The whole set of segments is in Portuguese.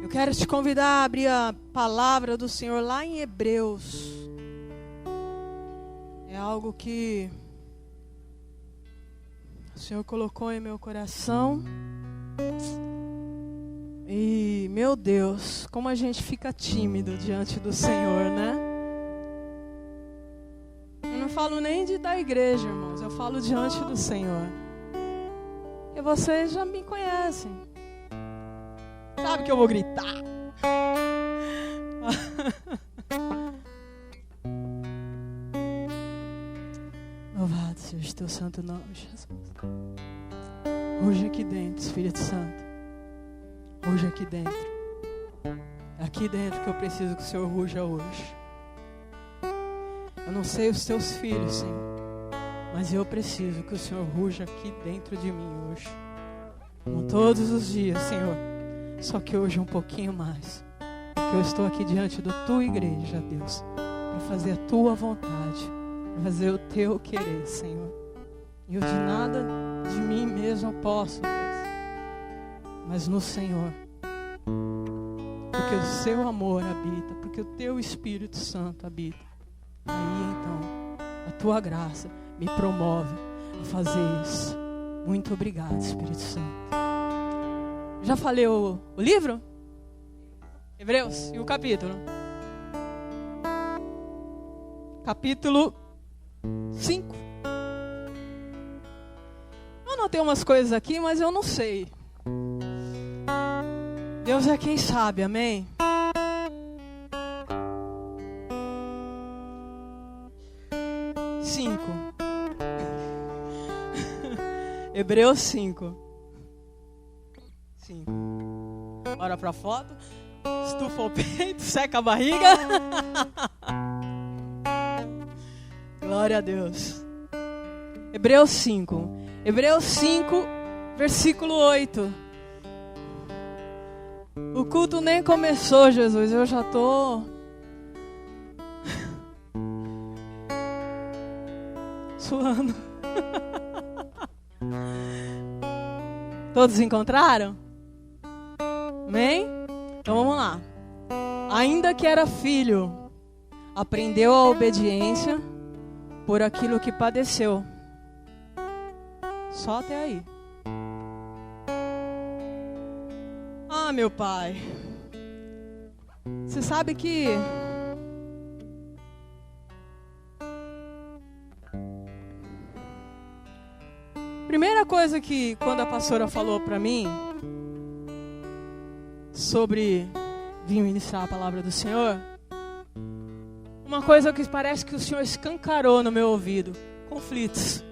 Eu quero te convidar a abrir a palavra do Senhor lá em Hebreus. É algo que o Senhor colocou em meu coração. E, meu Deus, como a gente fica tímido diante do Senhor, né? Eu não falo nem da igreja, irmãos. Eu falo diante do Senhor. Porque vocês já me conhecem. Sabe que eu vou gritar. Louvado seja o teu santo nome, Jesus. Hoje aqui dentro, Espírito Santo. Hoje aqui dentro. É aqui dentro que eu preciso que o Senhor ruja hoje. Eu não sei os teus filhos, Senhor. Mas eu preciso que o Senhor ruja aqui dentro de mim hoje. Como todos os dias, Senhor. Só que hoje um pouquinho mais. Porque eu estou aqui diante da tua igreja, Deus. Para fazer a tua vontade. Para fazer o teu querer, Senhor. E eu de nada de mim mesmo posso, Deus. Mas no Senhor. Porque o seu amor habita. Porque o teu Espírito Santo habita. Aí então, a tua graça me promove a fazer isso. Muito obrigado, Espírito Santo. Já falei o livro? Hebreus, e o capítulo? Capítulo 5. Eu anotei umas coisas aqui, mas eu não sei. Deus é quem sabe, amém? Hebreus 5. Bora pra foto. Estufa o peito, seca a barriga. Glória a Deus. Hebreus 5. Hebreus 5, versículo 8. O culto nem começou, Jesus. Eu já tô suando. Todos encontraram? Amém? Então vamos lá. Ainda que era filho, aprendeu a obediência por aquilo que padeceu. Só até aí. Ah, meu pai. Você sabe que primeira coisa que quando a pastora falou para mim sobre vir ministrar a palavra do Senhor, uma coisa que parece que o Senhor escancarou no meu ouvido: conflitos.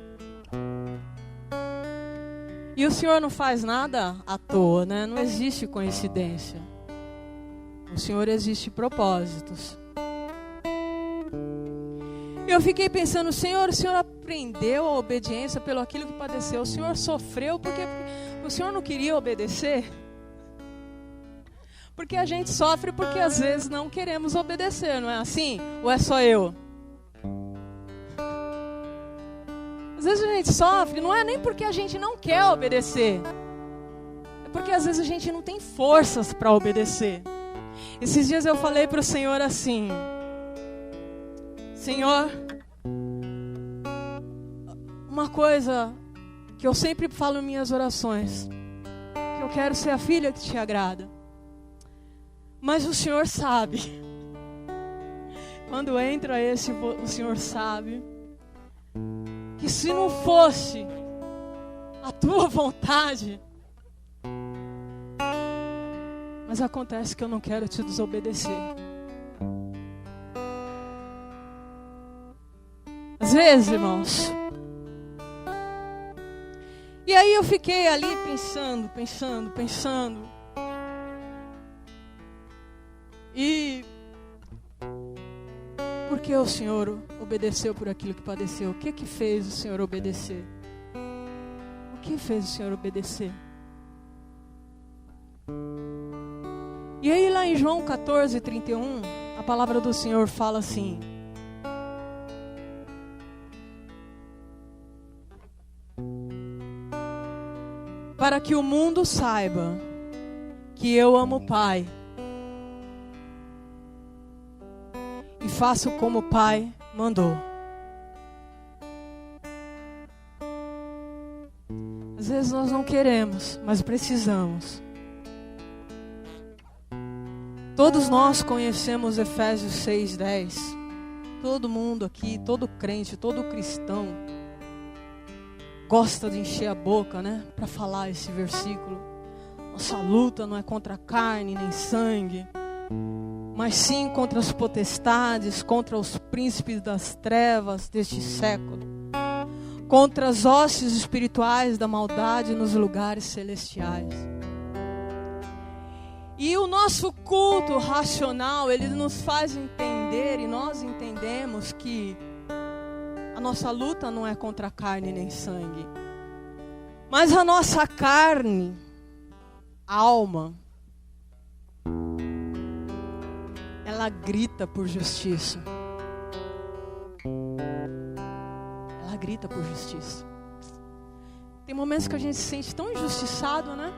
E o Senhor não faz nada à toa, né? Não existe coincidência. O Senhor existe propósitos. Eu fiquei pensando, Senhor, o Senhor aprendeu a obediência pelo aquilo que padeceu. O Senhor sofreu porque o Senhor não queria obedecer. Porque a gente sofre porque às vezes não queremos obedecer, não é assim? Ou é só eu? Às vezes a gente sofre, não é nem porque a gente não quer obedecer. É porque às vezes a gente não tem forças para obedecer. Esses dias eu falei para o Senhor assim: Senhor, uma coisa que eu sempre falo em minhas orações, que eu quero ser a filha que te agrada. Mas o Senhor sabe. Quando entra o Senhor sabe que se não fosse a tua vontade, mas acontece que eu não quero te desobedecer. Às vezes, irmãos. E aí eu fiquei ali pensando. E por que o Senhor obedeceu por aquilo que padeceu? O que fez o Senhor obedecer? O que fez o Senhor obedecer? E aí lá em João 14:31, a palavra do Senhor fala assim: para que o mundo saiba que eu amo o Pai e faço como o Pai mandou. Às vezes nós não queremos, mas precisamos. Todos nós conhecemos Efésios 6:10. Todo mundo aqui, todo crente, todo cristão gosta de encher a boca, né, para falar esse versículo. Nossa luta não é contra a carne nem sangue, mas sim contra as potestades, contra os príncipes das trevas deste século, contra as hostes espirituais da maldade nos lugares celestiais. E o nosso culto racional, ele nos faz entender, e nós entendemos que a nossa luta não é contra a carne nem sangue, mas a nossa carne, alma, ela grita por justiça. Ela grita por justiça. Tem momentos que a gente se sente tão injustiçado, né?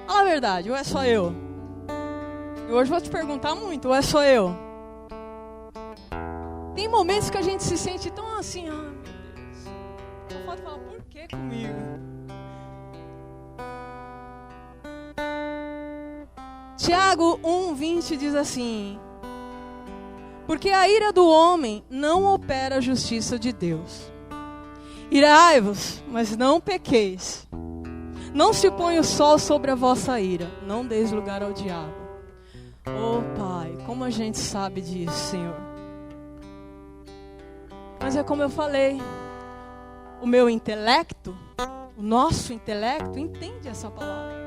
Fala a verdade, ou é só eu? E hoje vou te perguntar muito, ou é só eu? Tem momentos que a gente se sente tão assim, meu Deus. Só falta falar, por que comigo? Tiago 1:20 diz assim: porque a ira do homem não opera a justiça de Deus. Irai-vos, mas não pequeis. Não se põe o sol sobre a vossa ira, não deis lugar ao diabo. Oh Pai, como a gente sabe disso, Senhor. Mas é como eu falei, o meu intelecto, o nosso intelecto entende essa palavra.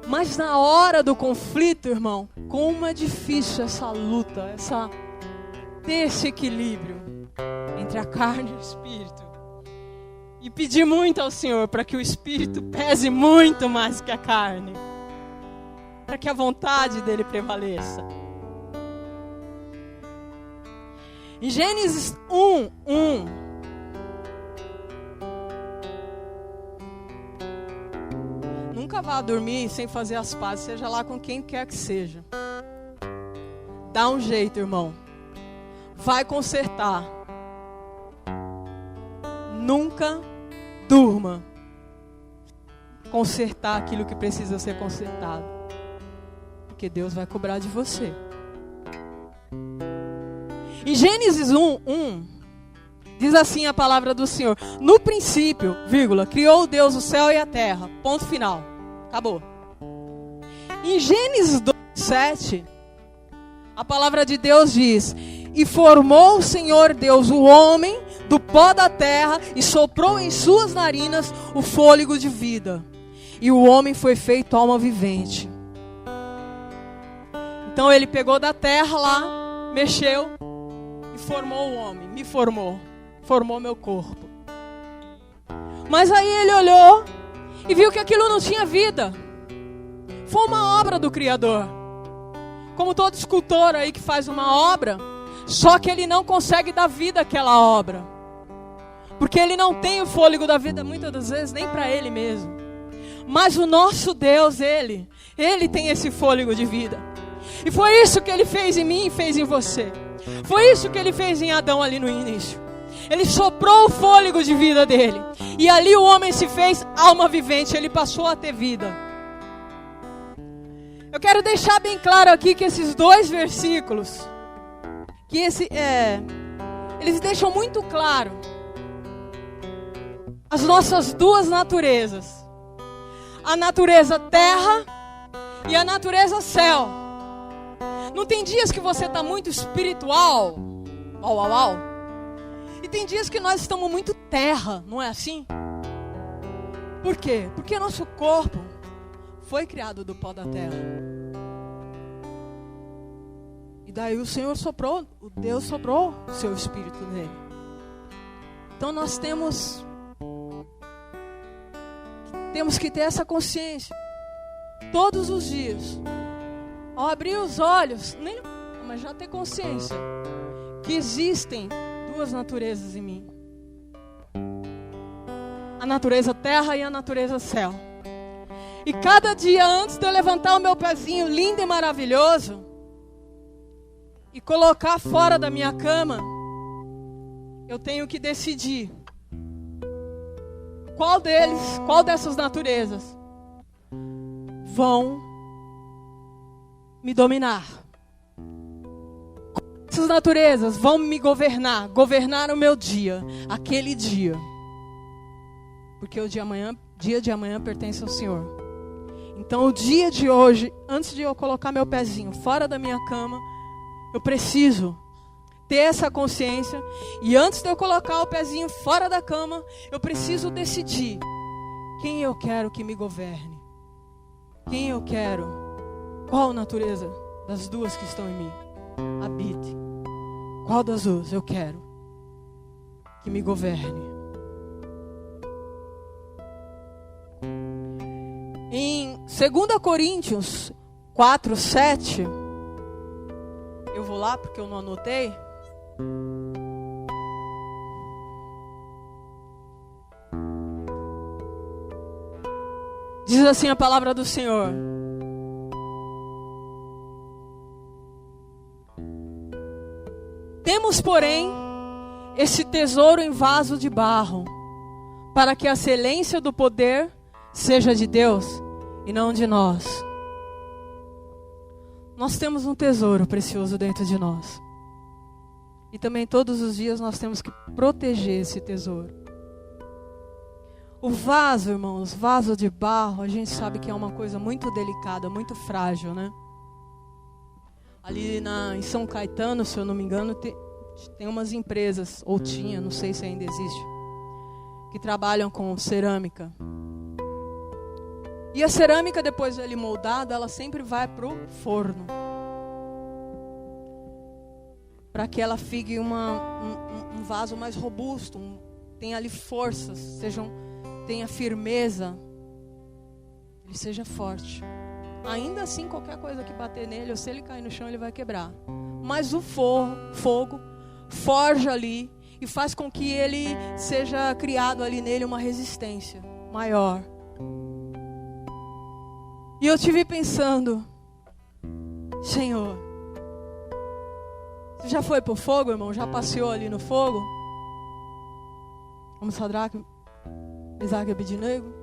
Mas na hora do conflito, irmão, como é difícil essa luta, ter esse equilíbrio entre a carne e o espírito. E pedir muito ao Senhor para que o espírito pese muito mais que a carne, para que a vontade dele prevaleça. Em Gênesis 1:1, nunca vá dormir sem fazer as pazes, seja lá com quem quer que seja. Dá um jeito, irmão. Vai consertar. Nunca durma. Consertar aquilo que precisa ser consertado. Porque Deus vai cobrar de você. Em Gênesis 1:1, diz assim a palavra do Senhor: no princípio, criou Deus o céu e a terra. Ponto final. Acabou. Em Gênesis 2:7, a palavra de Deus diz: e formou o Senhor Deus o homem do pó da terra e soprou em suas narinas o fôlego de vida. E o homem foi feito alma vivente. Então ele pegou da terra lá, mexeu e formou o homem. Me formou. Formou meu corpo. Mas aí ele olhou e viu que aquilo não tinha vida. Foi uma obra do Criador. Como todo escultor aí que faz uma obra, só que ele não consegue dar vida àquela obra. Porque ele não tem o fôlego da vida, muitas das vezes, nem para ele mesmo. Mas o nosso Deus, Ele tem esse fôlego de vida. E foi isso que Ele fez em mim e fez em você. Foi isso que Ele fez em Adão ali no início. Ele soprou o fôlego de vida dele. E ali o homem se fez alma vivente, ele passou a ter vida. Eu quero deixar bem claro aqui que esses dois versículos, eles deixam muito claro as nossas duas naturezas. A natureza terra e a natureza céu. Não tem dias que você está muito espiritual, e tem dias que nós estamos muito terra, não é assim? Por quê? Porque nosso corpo foi criado do pó da terra. E daí o Senhor soprou, o Deus soprou o seu espírito nele. Então nós temos que ter essa consciência todos os dias. Ao abrir os olhos, mas já ter consciência que existem duas naturezas em mim: a natureza terra e a natureza céu. E cada dia antes de eu levantar o meu pezinho lindo e maravilhoso, e colocar fora da minha cama, eu tenho que decidir qual dessas naturezas vão me dominar. Essas naturezas vão me governar o meu dia, aquele dia. Porque o dia de amanhã pertence ao Senhor. Então o dia de hoje, antes de eu colocar meu pezinho fora da minha cama, eu preciso ter essa consciência. E antes de eu colocar o pezinho fora da cama, eu preciso decidir quem eu quero que me governe. Quem eu quero, qual natureza das duas que estão em mim habite. Qual das duas eu quero que me governe. Em 2 Coríntios 4:7, eu vou lá porque eu não anotei. Diz assim a palavra do Senhor: temos, porém, esse tesouro em vaso de barro, para que a excelência do poder seja de Deus e não de nós. Nós temos um tesouro precioso dentro de nós. E também todos os dias nós temos que proteger esse tesouro. O vaso, irmãos, vaso de barro, a gente sabe que é uma coisa muito delicada, muito frágil, né? Ali em São Caetano, se eu não me engano, tem umas empresas, ou tinha, não sei se ainda existe, que trabalham com cerâmica. E a cerâmica, depois de moldada, ela sempre vai para o forno. Para que ela fique um vaso mais robusto, tenha ali forças, tenha firmeza, ele seja forte. Ainda assim, qualquer coisa que bater nele, ou se ele cair no chão, ele vai quebrar. Mas o fogo forja ali e faz com que ele seja criado ali nele uma resistência maior. E eu estive pensando, Senhor, você já foi pro fogo, irmão? Já passeou ali no fogo? Como Sadraque, Mesaque e Abednego?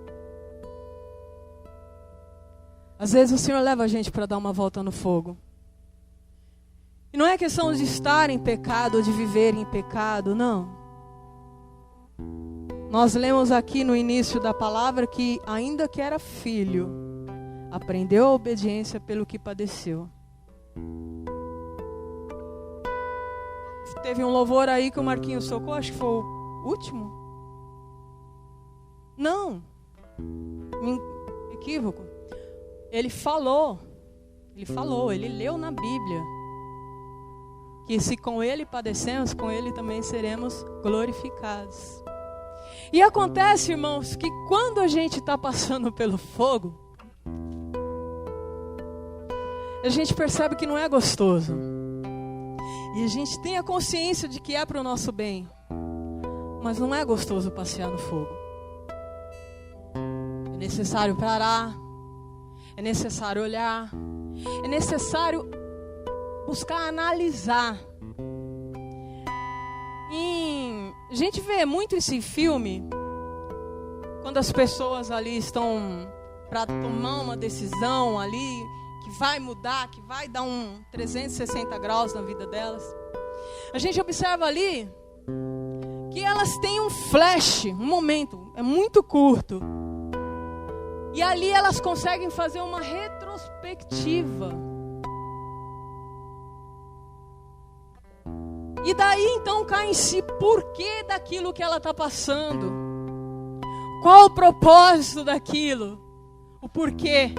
Às vezes o Senhor leva a gente para dar uma volta no fogo. E não é questão de estar em pecado ou de viver em pecado, não. Nós lemos aqui no início da palavra que, ainda que era filho, aprendeu a obediência pelo que padeceu. Teve um louvor aí que o Marquinhos tocou, acho que foi o último. Não. Equívoco. Ele leu na Bíblia que se com ele padecemos, com ele também seremos glorificados. E acontece, irmãos, que quando a gente está passando pelo fogo, a gente percebe que não é gostoso. E a gente tem a consciência de que é para o nosso bem. Mas não é gostoso passear no fogo. É necessário parar. É necessário olhar. É necessário buscar analisar. E a gente vê muito esse filme quando as pessoas ali estão para tomar uma decisão ali, que vai mudar, que vai dar um 360 graus na vida delas. A gente observa ali que elas têm um flash, um momento, é muito curto. E ali elas conseguem fazer uma retrospectiva. E daí então cai em si porquê daquilo que ela está passando. Qual o propósito daquilo? O porquê.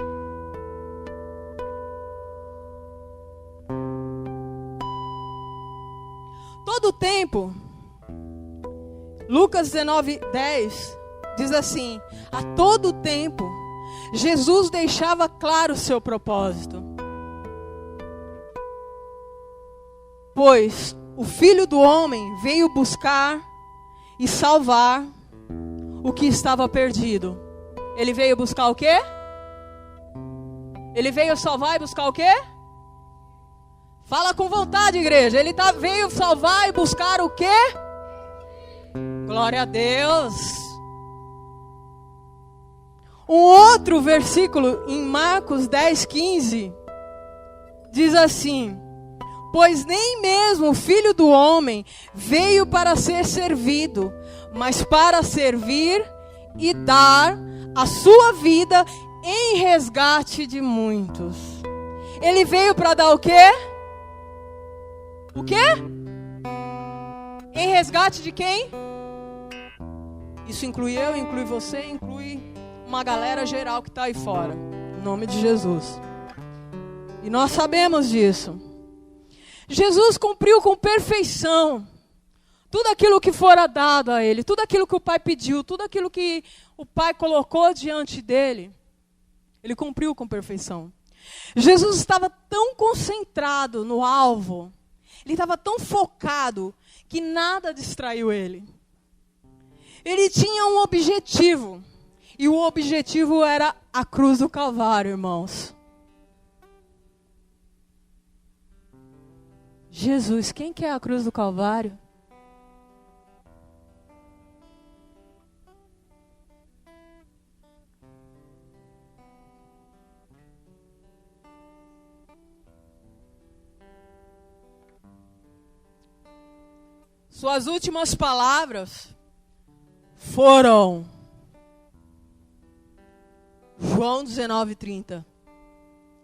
Todo o tempo, Lucas 19:10 diz assim: a todo tempo, Jesus deixava claro o seu propósito. Pois o Filho do Homem veio buscar e salvar o que estava perdido. Ele veio buscar o quê? Ele veio salvar e buscar o quê? Fala com vontade, igreja. Ele veio salvar e buscar o quê? Glória a Deus. Um outro versículo em Marcos 10:15 diz assim: pois nem mesmo o Filho do Homem veio para ser servido, mas para servir e dar a sua vida em resgate de muitos. Ele veio para dar o quê? O quê? Em resgate de quem? Isso inclui eu, inclui você, inclui uma galera geral que está aí fora. Em nome de Jesus. E nós sabemos disso. Jesus cumpriu com perfeição tudo aquilo que fora dado a ele, tudo aquilo que o Pai pediu, tudo aquilo que o Pai colocou diante dele. Ele cumpriu com perfeição. Jesus estava tão concentrado no alvo, ele estava tão focado, que nada distraiu ele. Ele tinha um objetivo, e o objetivo era a cruz do Calvário, irmãos. Jesus, quem que é a cruz do Calvário? Suas últimas palavras foram João 19:30.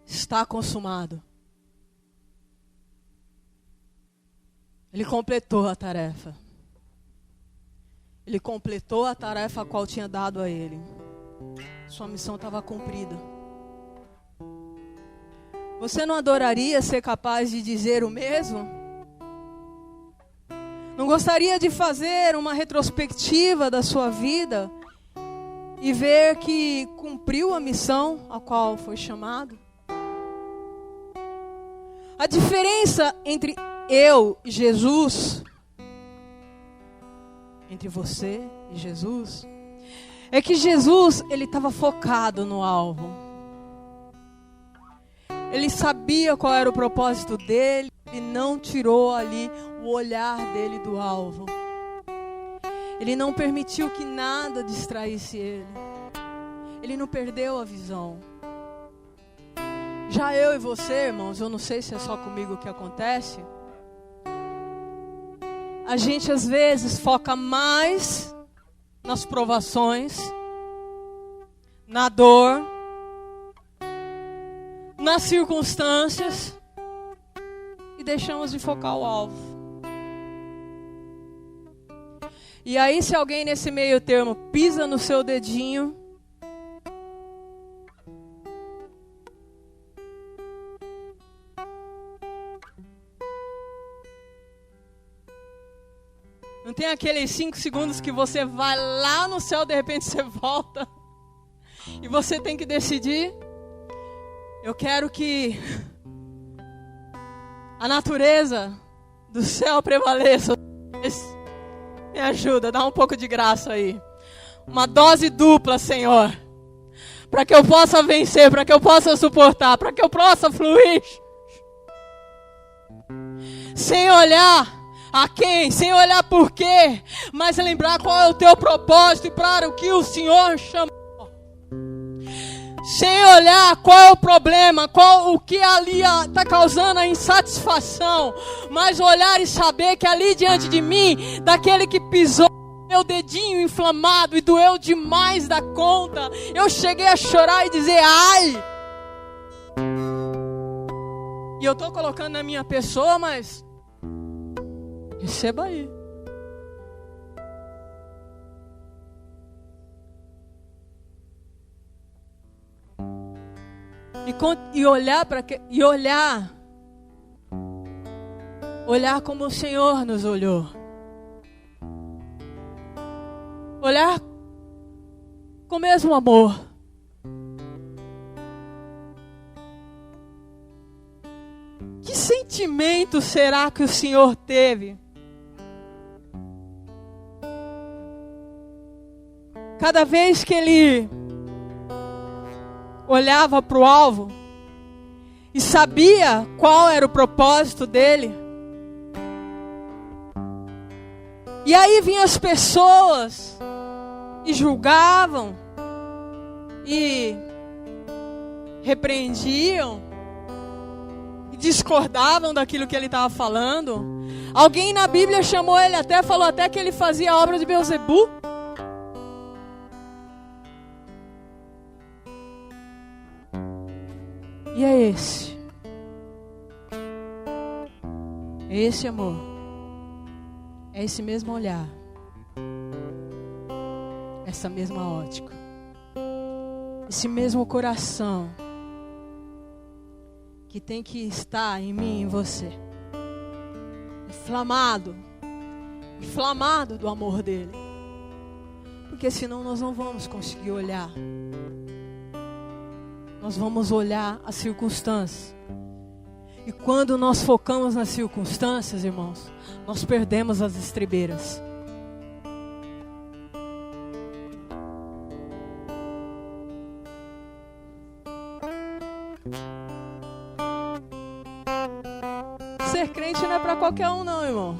Está consumado. Ele completou a tarefa. Ele completou a tarefa a qual tinha dado a ele. Sua missão estava cumprida. Você não adoraria ser capaz de dizer o mesmo? Não gostaria de fazer uma retrospectiva da sua vida e ver que cumpriu a missão a qual foi chamado? A diferença entre eu e Jesus, entre você e Jesus, é que Jesus, ele estava focado no alvo. Ele sabia qual era o propósito dele e não tirou ali o olhar dele do alvo. Ele não permitiu que nada distraísse ele. Ele não perdeu a visão. Já eu e você, irmãos, eu não sei se é só comigo que acontece. A gente às vezes foca mais nas provações, na dor, nas circunstâncias e deixamos de focar o alvo. E aí, se alguém nesse meio termo pisa no seu dedinho, não tem aqueles 5 segundos que você vai lá no céu, de repente você volta e você tem que decidir. Eu quero que a natureza do céu prevaleça. Me ajuda, dá um pouco de graça aí. Uma dose dupla, Senhor. Para que eu possa vencer, para que eu possa suportar, para que eu possa fluir. Sem olhar a quem, sem olhar por quê, mas lembrar qual é o teu propósito e para o que o Senhor chamou. Sem olhar qual é o problema, qual o que ali está causando a insatisfação, mas olhar e saber que ali diante de mim, daquele que pisou meu dedinho inflamado e doeu demais da conta, eu cheguei a chorar e dizer ai. E eu estou colocando na minha pessoa, mas receba aí. E olhar para que e olhar como o Senhor nos olhou. Olhar com o mesmo amor. Que sentimento será que o Senhor teve? Cada vez que ele olhava para o alvo, e sabia qual era o propósito dele. E aí vinham as pessoas e julgavam e repreendiam e discordavam daquilo que ele estava falando. Alguém na Bíblia chamou ele até, falou até que ele fazia a obra de Beelzebu. E é esse amor, é esse mesmo olhar, essa mesma ótica, esse mesmo coração que tem que estar em mim e em você, inflamado do amor dele, porque senão nós não vamos conseguir olhar. Nós vamos olhar as circunstâncias. E quando nós focamos nas circunstâncias, irmãos, nós perdemos as estribeiras. Ser crente não é para qualquer um não, irmão.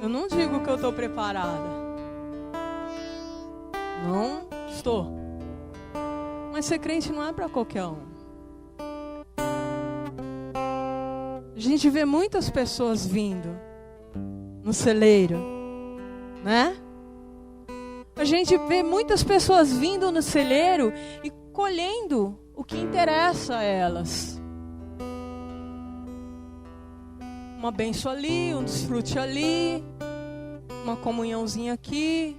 Eu não digo que eu estou preparada. Não estou. Mas ser crente não é para qualquer um. A gente vê muitas pessoas vindo no celeiro, né? A gente vê muitas pessoas vindo no celeiro e colhendo o que interessa a elas. Uma bênção ali, um desfrute ali, uma comunhãozinha aqui,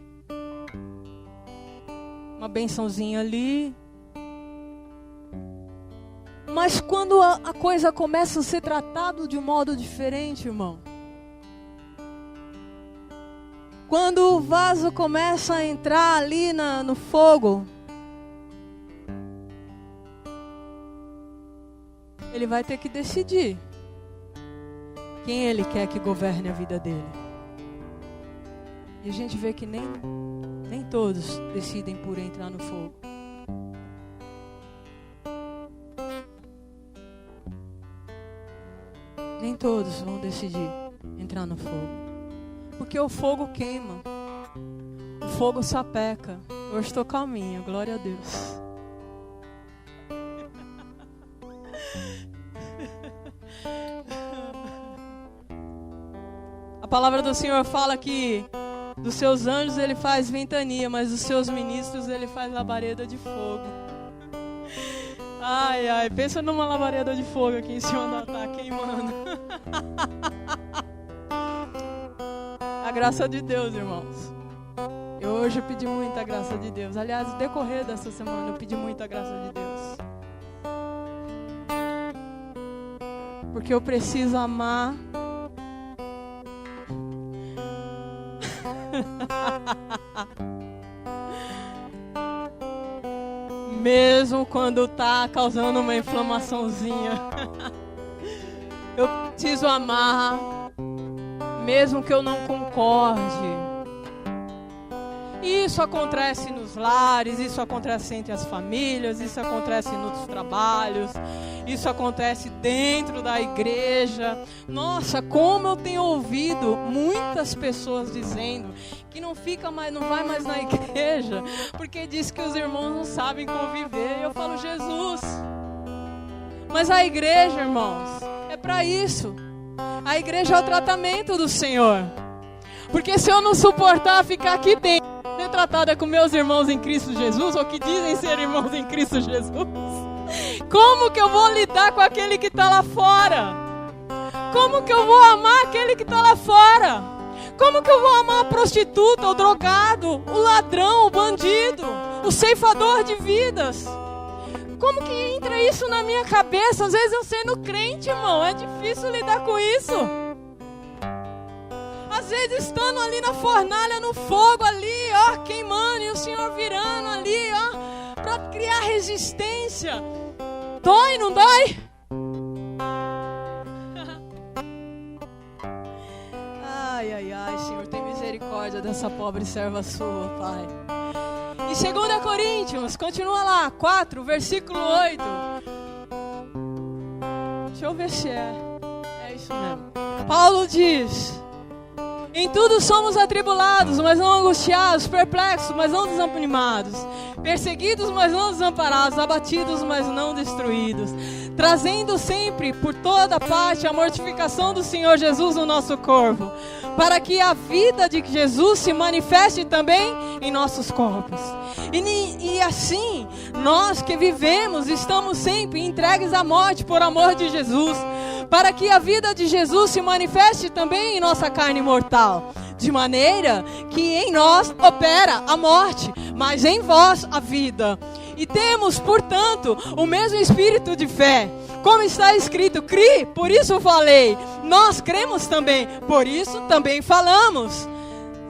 uma bênçãozinha ali. Mas quando a coisa começa a ser tratada de um modo diferente, irmão, quando o vaso começa a entrar ali no fogo, ele vai ter que decidir quem ele quer que governe a vida dele. E a gente vê que nem todos decidem por entrar no fogo. Nem todos vão decidir entrar no fogo. Porque o fogo queima. O fogo sapeca. Hoje estou calminha, glória a Deus. A palavra do Senhor fala que dos seus anjos ele faz ventania, mas dos seus ministros ele faz labareda de fogo. Ai, ai, pensa numa labareda de fogo aqui em cima do altar, queimando. A graça de Deus, irmãos. Hoje eu pedi muita graça de Deus. Aliás, no decorrer dessa semana eu pedi muita graça de Deus. Porque eu preciso amar. Mesmo quando está causando uma inflamaçãozinha. Eu preciso amar, mesmo que eu não concorde. Isso acontece nos lares, isso acontece entre as famílias, isso acontece nos trabalhos, isso acontece dentro da igreja. Nossa, como eu tenho ouvido muitas pessoas dizendo que não vai mais na igreja porque diz que os irmãos não sabem conviver. E eu falo, Jesus, mas a igreja, irmãos, é para isso. A igreja é o tratamento do Senhor. Porque se eu não suportar ficar aqui dentro, ser tratada com meus irmãos em Cristo Jesus, ou que dizem ser irmãos em Cristo Jesus, como que eu vou lidar com aquele que está lá fora? Como que eu vou amar aquele que está lá fora? Como que eu vou amar a prostituta, o drogado, o ladrão, o bandido, o ceifador de vidas? Como que entra isso na minha cabeça? Às vezes eu sendo crente, irmão, é difícil lidar com isso. Às vezes estando ali na fornalha, no fogo ali, ó, queimando, e o Senhor virando ali, ó, para criar resistência. Dói, não dói? Ai, ai, ai, Senhor, tem misericórdia dessa pobre serva sua, Pai. Em 2 Coríntios, continua lá, 4, versículo 8. Deixa eu ver se é isso mesmo. Paulo diz: em tudo somos atribulados, mas não angustiados, perplexos, mas não desanimados, perseguidos, mas não desamparados, abatidos, mas não destruídos, trazendo sempre por toda parte a mortificação do Senhor Jesus no nosso corpo, para que a vida de Jesus se manifeste também em nossos corpos. E assim, nós que vivemos, estamos sempre entregues à morte por amor de Jesus, para que a vida de Jesus se manifeste também em nossa carne mortal, de maneira que em nós opera a morte, mas em vós a vida. E temos, portanto, o mesmo espírito de fé, como está escrito: cri, por isso falei. Nós cremos também, por isso também falamos,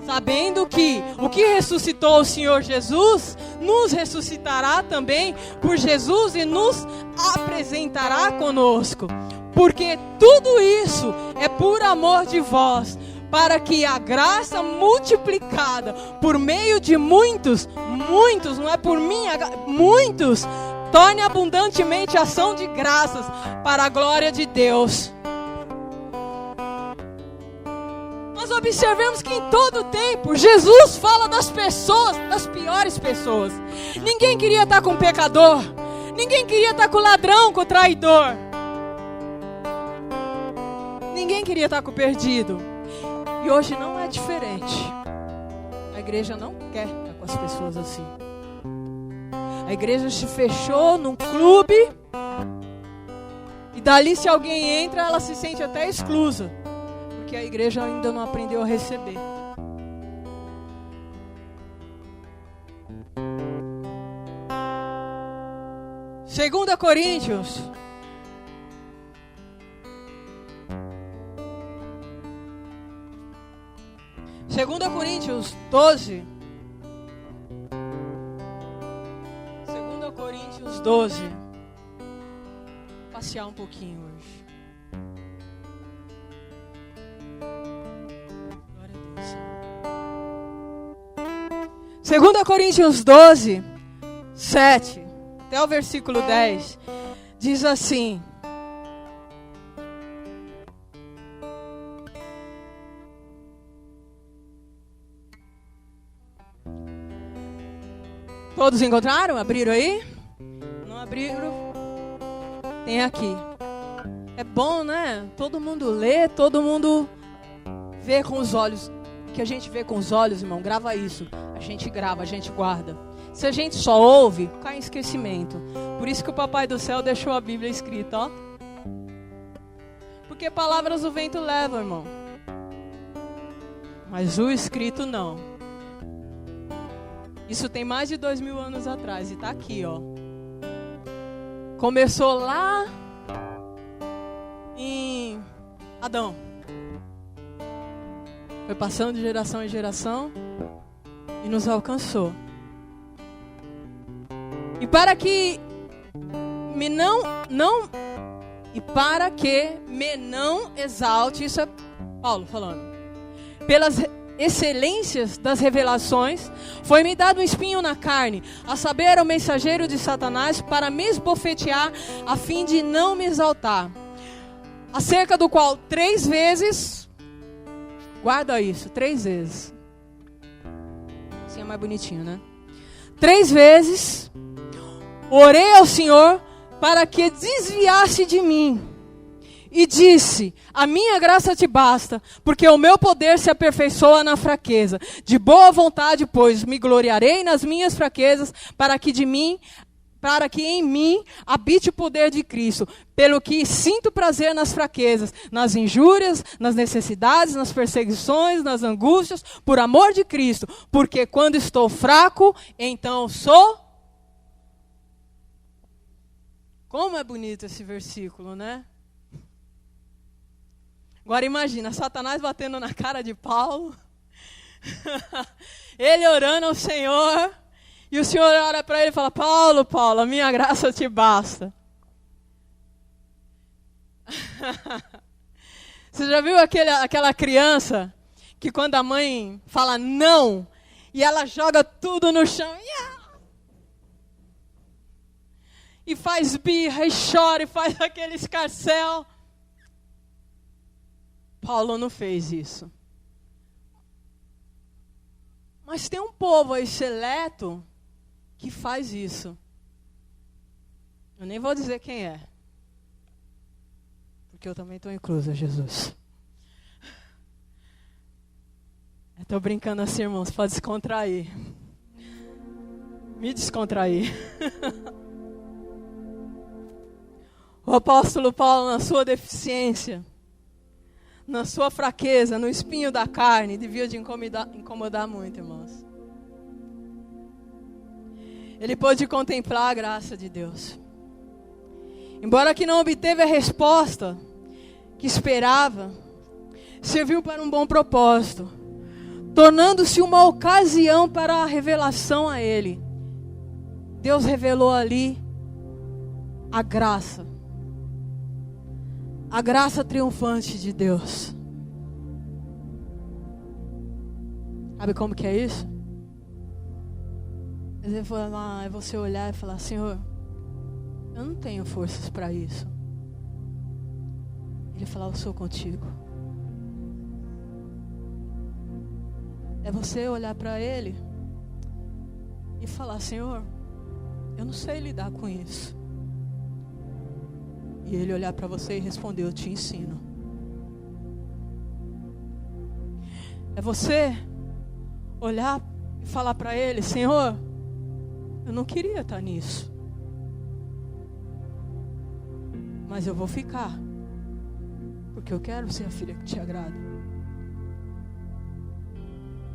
sabendo que o que ressuscitou o Senhor Jesus nos ressuscitará também por Jesus e nos apresentará conosco. Porque tudo isso é por amor de vós, para que a graça multiplicada por meio de muitos, não é por mim, muitos, torne abundantemente a ação de graças para a glória de Deus. Nós observamos que em todo tempo Jesus fala das pessoas, das piores pessoas. Ninguém queria estar com o pecador, ninguém queria estar com o ladrão, com o traidor. Ninguém queria estar com o perdido. E hoje não é diferente. A igreja não quer estar com as pessoas assim. A igreja se fechou num clube. E dali, se alguém entra, ela se sente até exclusa. Porque a igreja ainda não aprendeu a receber. Segunda Coríntios. Segunda Coríntios 12. 2 Coríntios 12. Vou passear um pouquinho hoje. Glória a Deus. 2 Coríntios 12, 7 até o versículo 10. Diz assim: todos encontraram? Abriram aí? Não abriram? Tem aqui. É bom, né? Todo mundo lê, todo mundo vê com os olhos. O que a gente vê com os olhos, irmão, grava isso. A gente grava, a gente guarda. Se a gente só ouve, cai em esquecimento. Por isso que o Papai do Céu deixou a Bíblia escrita, ó. Porque palavras o vento leva, irmão. Mas o escrito não. Isso tem mais de 2000 anos atrás e está aqui, ó. Começou lá em Adão. Foi passando de geração em geração e nos alcançou. E para que me não exalte, isso é Paulo falando. Pelas excelências das revelações, foi-me dado um espinho na carne, a saber, o mensageiro de Satanás, para me esbofetear, a fim de não me exaltar. Acerca do qual 3 vezes, guarda isso, 3 vezes. Assim é mais bonitinho, né? 3 vezes, orei ao Senhor para que desviasse de mim. E disse: a minha graça te basta, porque o meu poder se aperfeiçoa na fraqueza. De boa vontade, pois, me gloriarei nas minhas fraquezas, para que em mim habite o poder de Cristo. Pelo que sinto prazer nas fraquezas, nas injúrias, nas necessidades, nas perseguições, nas angústias, por amor de Cristo. Porque quando estou fraco, então sou... Como é bonito esse versículo, né? Agora imagina, Satanás batendo na cara de Paulo, ele orando ao Senhor, e o Senhor olha para ele e fala: Paulo, a minha graça te basta. Você já viu aquela criança que quando a mãe fala não, E ela joga tudo no chão. E faz birra, e chora, e faz aquele escarcéu. Paulo não fez isso. Mas tem um povo aí seleto que faz isso. Eu nem vou dizer quem é. Porque eu também estou inclusa, Jesus. Estou brincando assim, irmãos, para descontrair. Me descontrair. O apóstolo Paulo, na sua deficiência, na sua fraqueza, no espinho da carne, devia de incomodar muito, irmãos. Ele pôde contemplar a graça de Deus. Embora que não obteve a resposta que esperava, serviu para um bom propósito, tornando-se uma ocasião para a revelação a ele. Deus revelou ali a graça triunfante de Deus. Sabe como que é isso? É você olhar e falar: Senhor, eu não tenho forças para isso. Ele falar: eu sou contigo. É você olhar para Ele e falar: Senhor, eu não sei lidar com isso. E Ele olhar para você e responder: eu te ensino. É você olhar e falar para Ele: Senhor, eu não queria estar nisso, mas eu vou ficar, porque eu quero ser a filha que te agrada.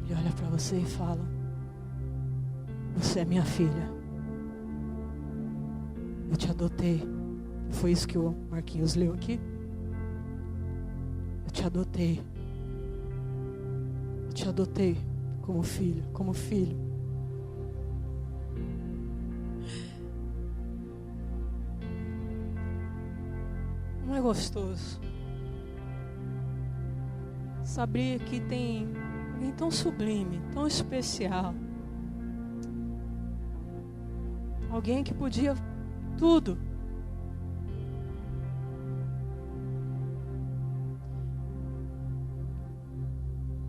Ele olha para você e fala: você é minha filha, eu te adotei. Foi isso que o Marquinhos leu aqui. Eu te adotei. Eu te adotei como filho, como filho. Não é gostoso saber que tem alguém tão sublime, tão especial, alguém que podia tudo,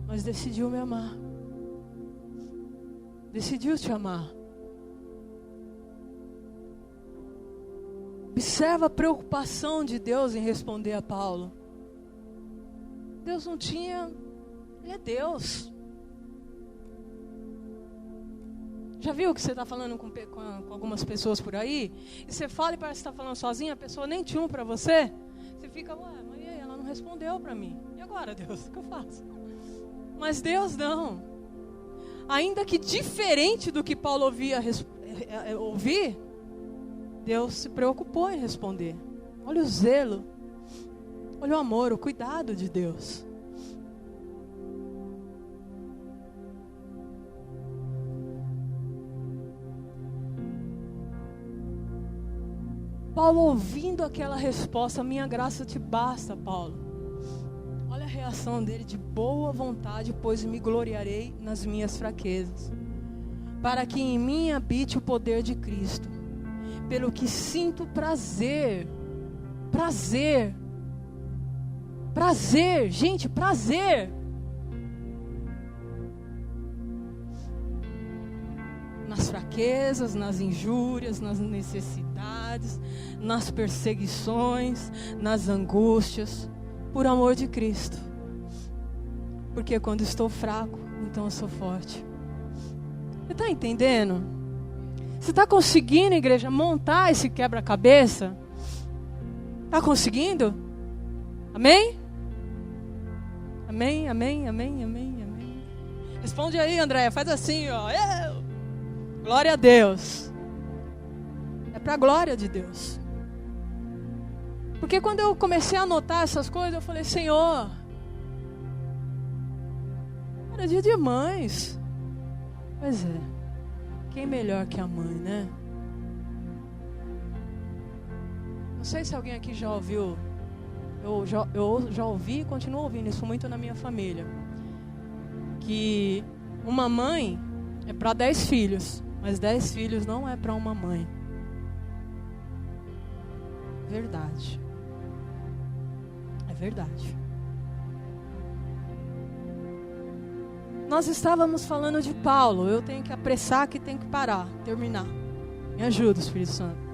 mas decidiu me amar, decidiu te amar. Observa a preocupação de Deus em responder a Paulo. Deus não tinha, Ele é Deus. Já viu que você está falando com algumas pessoas por aí? E você fala e parece que está falando sozinha, a pessoa nem tinha um para você. Você fica: ué, mas e aí, ela não respondeu para mim. E agora, Deus, o que eu faço? Mas Deus não. Ainda que diferente do que Paulo ouvir, Deus se preocupou em responder. Olha o zelo, olha o amor, o cuidado de Deus. Paulo, ouvindo aquela resposta: minha graça te basta, Paulo. Olha a reação dele: de boa vontade, pois me gloriarei nas minhas fraquezas, para que em mim habite o poder de Cristo, pelo que sinto prazer, gente, prazer, nas fraquezas, nas injúrias, nas necessidades, nas perseguições, nas angústias, por amor de Cristo. Porque quando estou fraco, então eu sou forte. Você está entendendo? Você está conseguindo, igreja, montar esse quebra-cabeça? Está conseguindo? Amém? Amém, amém, amém, amém, amém. Responde aí, Andréia, faz assim, ó. Glória a Deus. É para a glória de Deus. Porque quando eu comecei a anotar essas coisas, eu falei: Senhor, era dia de mães. Pois é, quem melhor que a mãe, né? Não sei se alguém aqui já ouviu. Eu já ouvi e continuo ouvindo isso muito na minha família. Que uma mãe é para 10 filhos, mas 10 filhos não é para uma mãe. Verdade. É verdade. Nós estávamos falando de Paulo. Eu tenho que apressar, que tenho que parar, terminar. Me ajuda, Espírito Santo.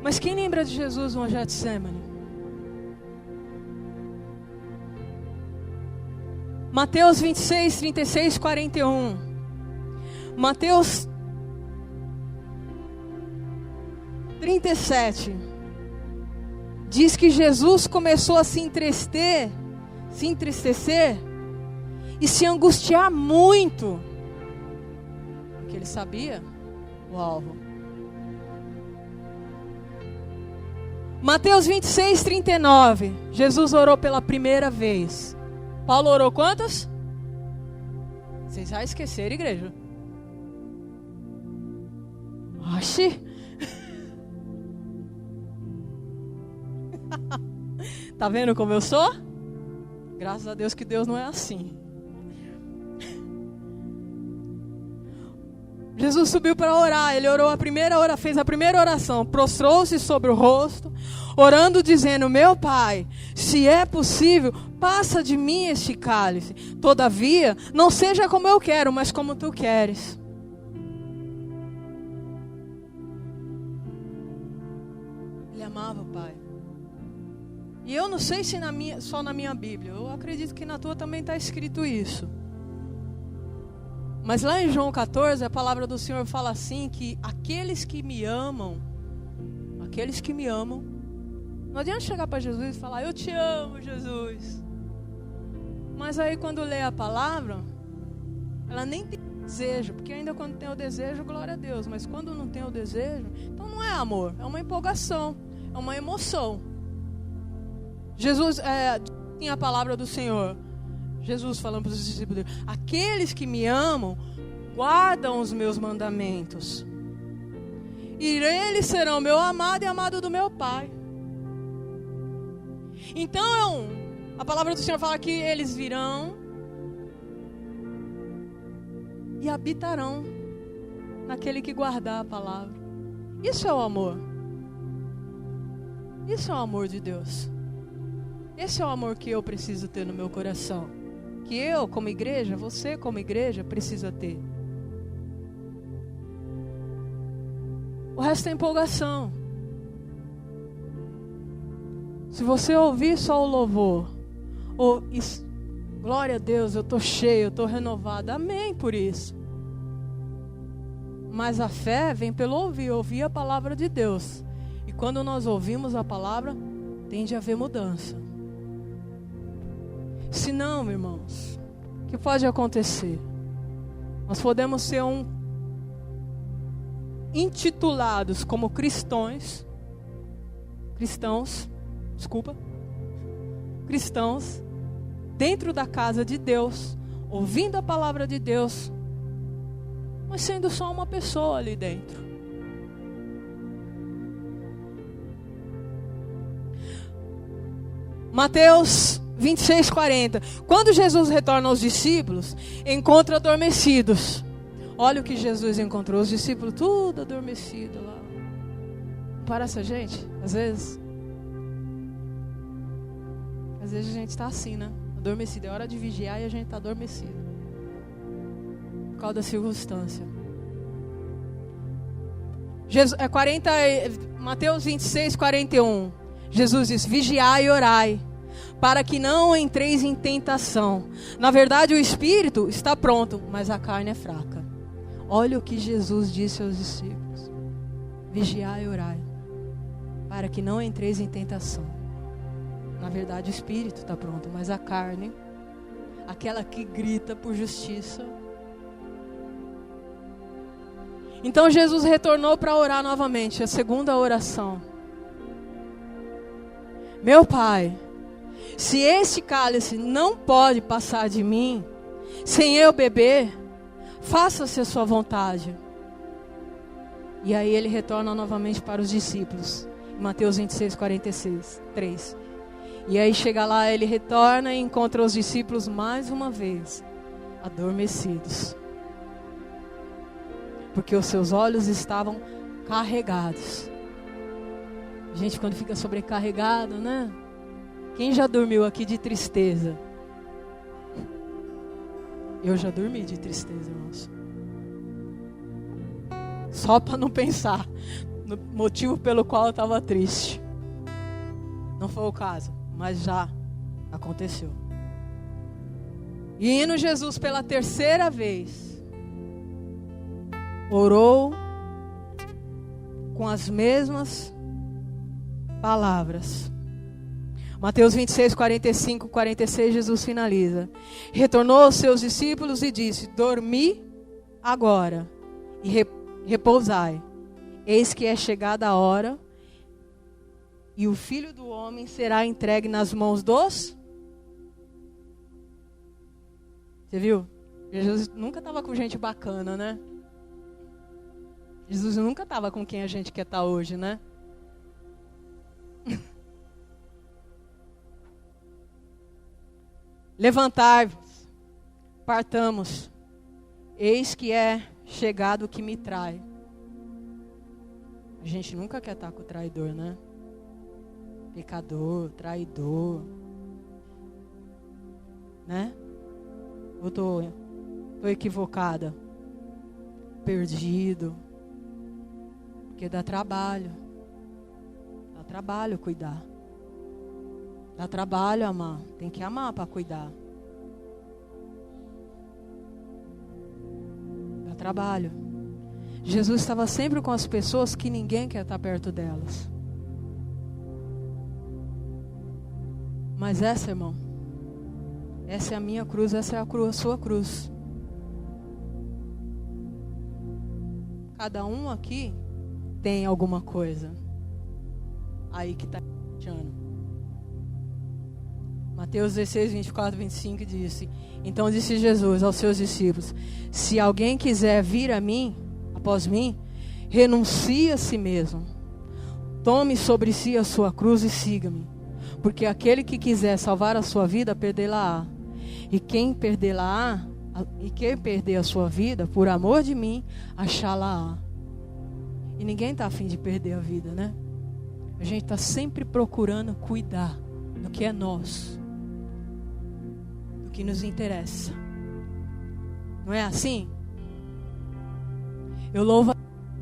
Mas quem lembra de Jesus no Getsemane? Mateus 26, 36, 41. Mateus 37. Diz que Jesus começou a se entristecer e se angustiar muito. Porque ele sabia o alvo. Mateus 26, 39. Jesus orou pela primeira vez. Paulo orou quantas? Vocês já esqueceram, igreja? Oxi. Tá vendo como eu sou? Graças a Deus que Deus não é assim. Jesus subiu para orar. Ele orou fez a primeira oração. Prostrou-se sobre o rosto, orando, dizendo: meu Pai, se é possível, passa de mim este cálice. Todavia, não seja como eu quero, mas como tu queres. Ele amava o Pai. E eu não sei se só na minha Bíblia. Eu acredito que na tua também está escrito isso. Mas lá em João 14, a palavra do Senhor fala assim, que aqueles que me amam, não adianta chegar para Jesus e falar: eu te amo, Jesus. Mas aí quando lê a palavra, ela nem tem desejo, porque ainda quando tem o desejo, glória a Deus. Mas quando não tem o desejo, então não é amor, é uma empolgação, é uma emoção. Jesus, tinha a palavra do Senhor, Jesus falando para os discípulos dele: aqueles que me amam, guardam os meus mandamentos. E eles serão meu amado e amado do meu Pai. Então, a palavra do Senhor fala que eles virão e habitarão naquele que guardar a palavra. Isso é o amor. Isso é o amor de Deus. Esse é o amor que eu preciso ter no meu coração. Que eu, como igreja, você como igreja, precisa ter. O resto é empolgação. Se você ouvir só o louvor, glória a Deus, eu estou cheio, eu estou renovado, amém por isso. Mas a fé vem pelo ouvir a palavra de Deus. E quando nós ouvimos a palavra, tende a haver mudança. Se não, meus irmãos, o que pode acontecer? Nós podemos ser intitulados como cristãos, dentro da casa de Deus, ouvindo a palavra de Deus, mas sendo só uma pessoa ali dentro. Mateus 26, 40. Quando Jesus retorna aos discípulos, encontra adormecidos. Olha o que Jesus encontrou, os discípulos tudo adormecido lá. Não parece a gente? Às vezes a gente está assim, né? Adormecido. É hora de vigiar e a gente está adormecido. Por causa da circunstância. Mateus 26, 41. Jesus diz: vigiai e orai, para que não entreis em tentação. Na verdade, o espírito está pronto, mas a carne é fraca. Olha o que Jesus disse aos discípulos: vigiai e orai, para que não entreis em tentação. Na verdade, o espírito está pronto, mas a carne, aquela que grita por justiça. Então Jesus retornou para orar novamente, a segunda oração. Meu Pai, se este cálice não pode passar de mim, sem eu beber, faça-se a sua vontade. E aí ele retorna novamente para os discípulos. Mateus 26, 3. E aí chega lá, ele retorna e encontra os discípulos mais uma vez. adormecidos, porque os seus olhos estavam carregados. Gente, quando fica sobrecarregado, né? Quem já dormiu aqui de tristeza? Eu já dormi de tristeza, irmãos. Só para não pensar no motivo pelo qual eu estava triste. Não foi o caso, mas já aconteceu. E indo Jesus pela terceira vez, orou com as mesmas palavras. Mateus 26, 45, 46, Jesus finaliza. Retornou aos seus discípulos e disse: dormi agora e repousai. Eis que é chegada a hora e o Filho do Homem será entregue nas mãos dos... Você viu? Jesus nunca estava com gente bacana, né? Jesus nunca estava com quem a gente quer estar hoje, né? Levantai-vos, partamos, eis que é chegado o que me trai. A gente nunca quer estar com o traidor, né? Pecador, traidor, né? Eu tô equivocada, perdido, porque dá trabalho cuidar. Dá trabalho amar. Tem que amar para cuidar. Dá trabalho. Jesus estava sempre com as pessoas que ninguém quer estar perto delas. Mas essa, irmão, essa é a minha cruz, essa é a sua cruz. Cada um aqui tem alguma coisa aí que está achando. Mateus 16, 24, 25 disse: então disse Jesus aos seus discípulos: se alguém quiser vir a mim, após mim, renuncie a si mesmo, tome sobre si a sua cruz e siga-me, porque aquele que quiser salvar a sua vida, perdê-la-á, e quem perder a sua vida, por amor de mim, achá-la-á. E ninguém está a fim de perder a vida, né? A gente está sempre procurando cuidar do que é nosso, que nos interessa. Não é assim? Eu louvo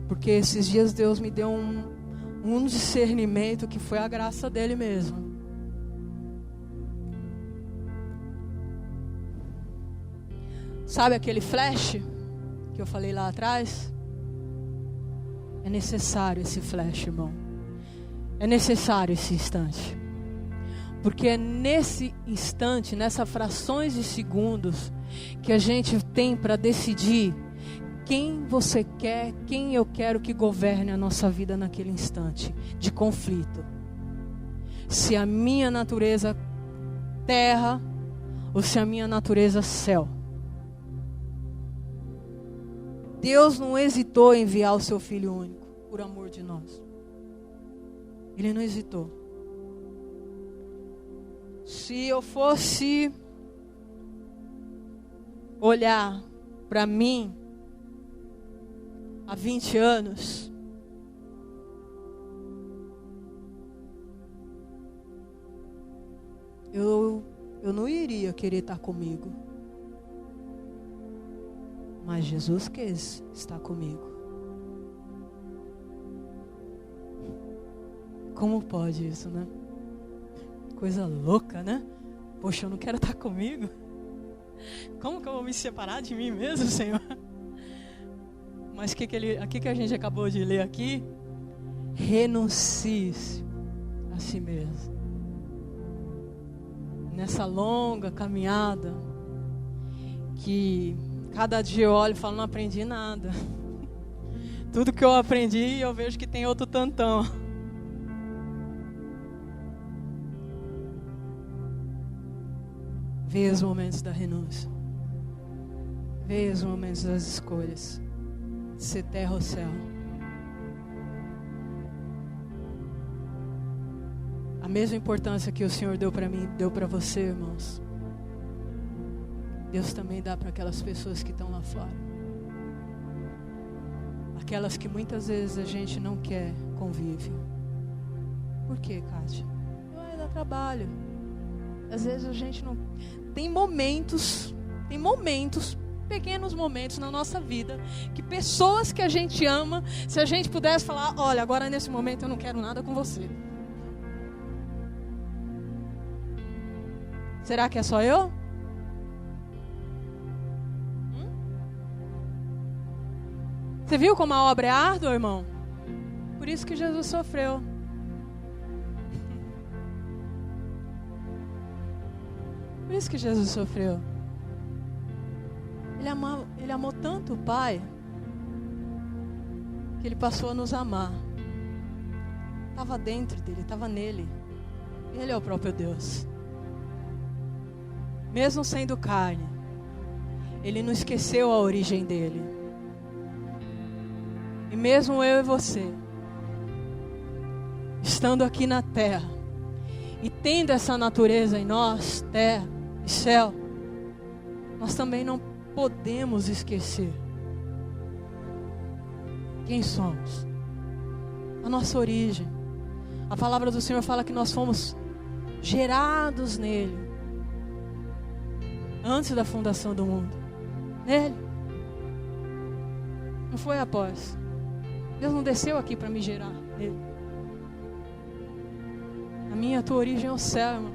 porque esses dias Deus me deu um discernimento que foi a graça dele mesmo. Sabe aquele flash que eu falei lá atrás? É necessário esse flash, irmão. É necessário esse instante. Porque é nesse instante, nessas frações de segundos, que a gente tem para decidir quem você quer, quem eu quero que governe a nossa vida naquele instante de conflito. Se a minha natureza terra ou se a minha natureza céu. Deus não hesitou em enviar o seu Filho único por amor de nós. Ele não hesitou. Se eu fosse olhar para mim há 20 anos, eu não iria querer estar comigo. Mas Jesus quis estar comigo. Como pode isso, né? Coisa louca, né? Poxa, eu não quero estar comigo. Como que eu vou me separar de mim mesmo, Senhor? Mas o que a gente acabou de ler aqui? Renuncie a si mesmo. Nessa longa caminhada, que cada dia eu olho e falo, não aprendi nada. Tudo que eu aprendi, eu vejo que tem outro tantão. Veja os momentos da renúncia. Veja os momentos das escolhas. Ser terra ou céu. A mesma importância que o Senhor deu para mim, deu para você, irmãos. Deus também dá para aquelas pessoas que estão lá fora. Aquelas que muitas vezes a gente não quer convívio. Por quê, Kátia? Vai dar trabalho. Às vezes a gente não... Tem momentos, pequenos momentos na nossa vida, que pessoas que a gente ama, se a gente pudesse falar, olha, agora nesse momento eu não quero nada com você. Será que é só eu? Você viu como a obra é árdua, irmão? Por isso que Jesus sofreu. Por isso que Jesus sofreu. Ele amou tanto o Pai, que Ele passou a nos amar. Estava dentro dele, estava nele. Ele é o próprio Deus. Mesmo sendo carne, Ele não esqueceu a origem dele. E mesmo eu e você, estando aqui na terra, e tendo essa natureza em nós, terra e céu, nós também não podemos esquecer quem somos, a nossa origem. A palavra do Senhor fala que nós fomos gerados nele, antes da fundação do mundo, nele. Não foi após. Deus não desceu aqui para me gerar nele. A tua origem é o céu, irmão.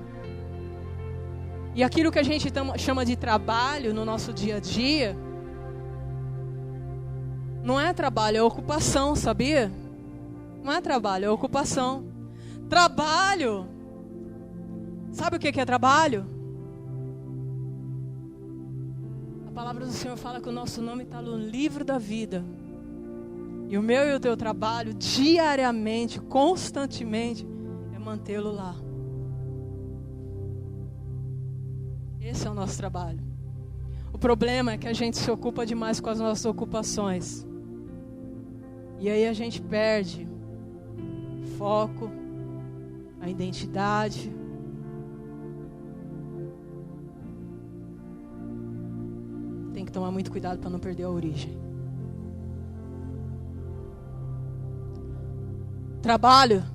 E aquilo que a gente chama de trabalho no nosso dia a dia, não é trabalho, é ocupação, sabia? Não é trabalho, é ocupação. Trabalho. Sabe o que é trabalho? A palavra do Senhor fala que o nosso nome está no livro da vida. E o meu e o teu trabalho, diariamente, constantemente, é mantê-lo lá. Esse é o nosso trabalho. O problema é que a gente se ocupa demais com as nossas ocupações. E aí a gente perde foco, a identidade. Tem que tomar muito cuidado para não perder a origem. Trabalho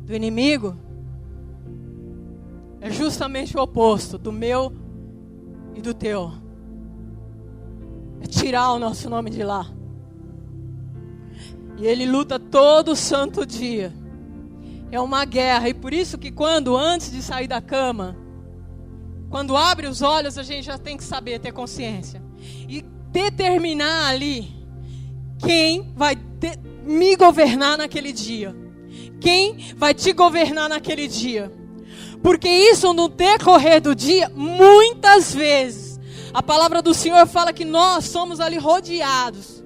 do inimigo é justamente o oposto do meu e do teu. É tirar o nosso nome de lá. E ele luta todo santo dia. É uma guerra. E por isso que antes de sair da cama, quando abre os olhos, a gente já tem que saber, ter consciência. E determinar ali quem vai me governar naquele dia. Quem vai te governar naquele dia. Porque isso no decorrer do dia, muitas vezes, a palavra do Senhor fala que nós somos ali rodeados.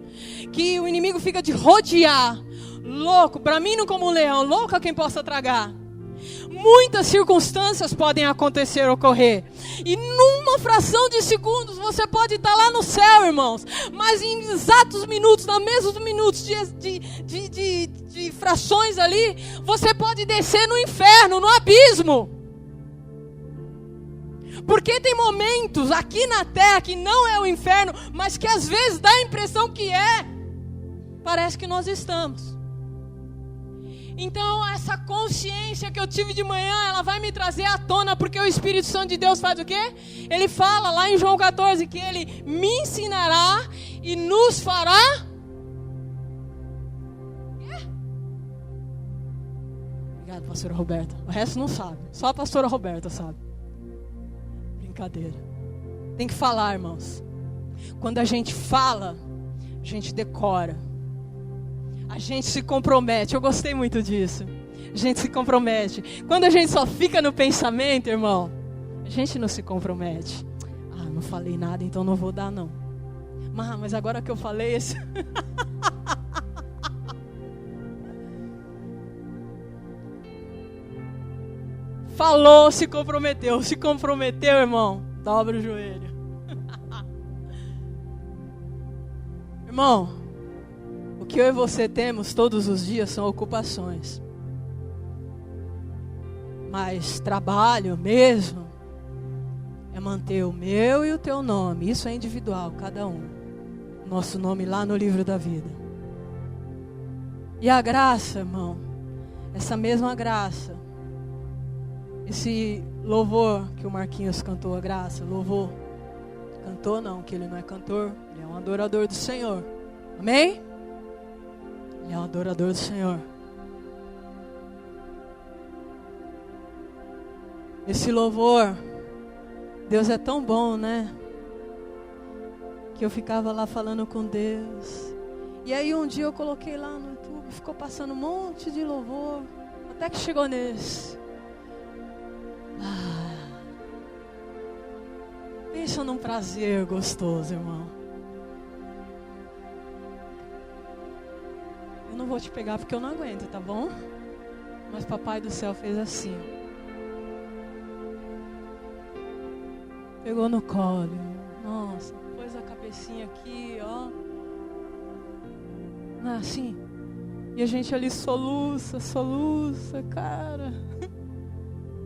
Que o inimigo fica de rodear. Louco, bramindo como um leão, louco a quem possa tragar. Muitas circunstâncias podem acontecer, ocorrer. E numa fração de segundos você pode estar lá no céu, irmãos. Mas em exatos minutos, na mesmos minutos de frações ali, você pode descer no inferno, no abismo. Porque tem momentos aqui na terra que não é o inferno, mas que às vezes dá a impressão que é. Parece que nós estamos. Então essa consciência que eu tive de manhã, ela vai me trazer à tona, porque o Espírito Santo de Deus faz o quê? Ele fala lá em João 14 que Ele me ensinará e nos fará. Obrigado, pastora Roberta. O resto não sabe, só a pastora Roberta sabe. Brincadeira. Tem que falar, irmãos. Quando a gente fala, a gente decora. A gente se compromete. Eu gostei muito disso. A gente se compromete. Quando a gente só fica no pensamento, irmão, a gente não se compromete. Ah, não falei nada, então não vou dar não. Mas agora que eu falei isso... Falou, se comprometeu. Se comprometeu, irmão, dobra o joelho. Irmão, o que eu e você temos todos os dias são ocupações. Mas trabalho mesmo é manter o meu e o teu nome. Isso é individual, cada um. Nosso nome lá no livro da vida. E a graça, irmão, essa mesma graça, esse louvor que o Marquinhos cantou, a graça, louvor. Cantor não, que ele não é cantor, ele é um adorador do Senhor. Amém? Ele é um adorador do Senhor. Esse louvor, Deus é tão bom, né? Que eu ficava lá falando com Deus. E aí um dia eu coloquei lá no YouTube, ficou passando um monte de louvor, até que chegou nesse. Pensa num prazer gostoso, irmão. Eu não vou te pegar porque eu não aguento, tá bom? Mas Papai do Céu fez assim. Pegou no colo. Nossa, pôs a cabecinha aqui, ó. Assim. E a gente ali soluça, cara.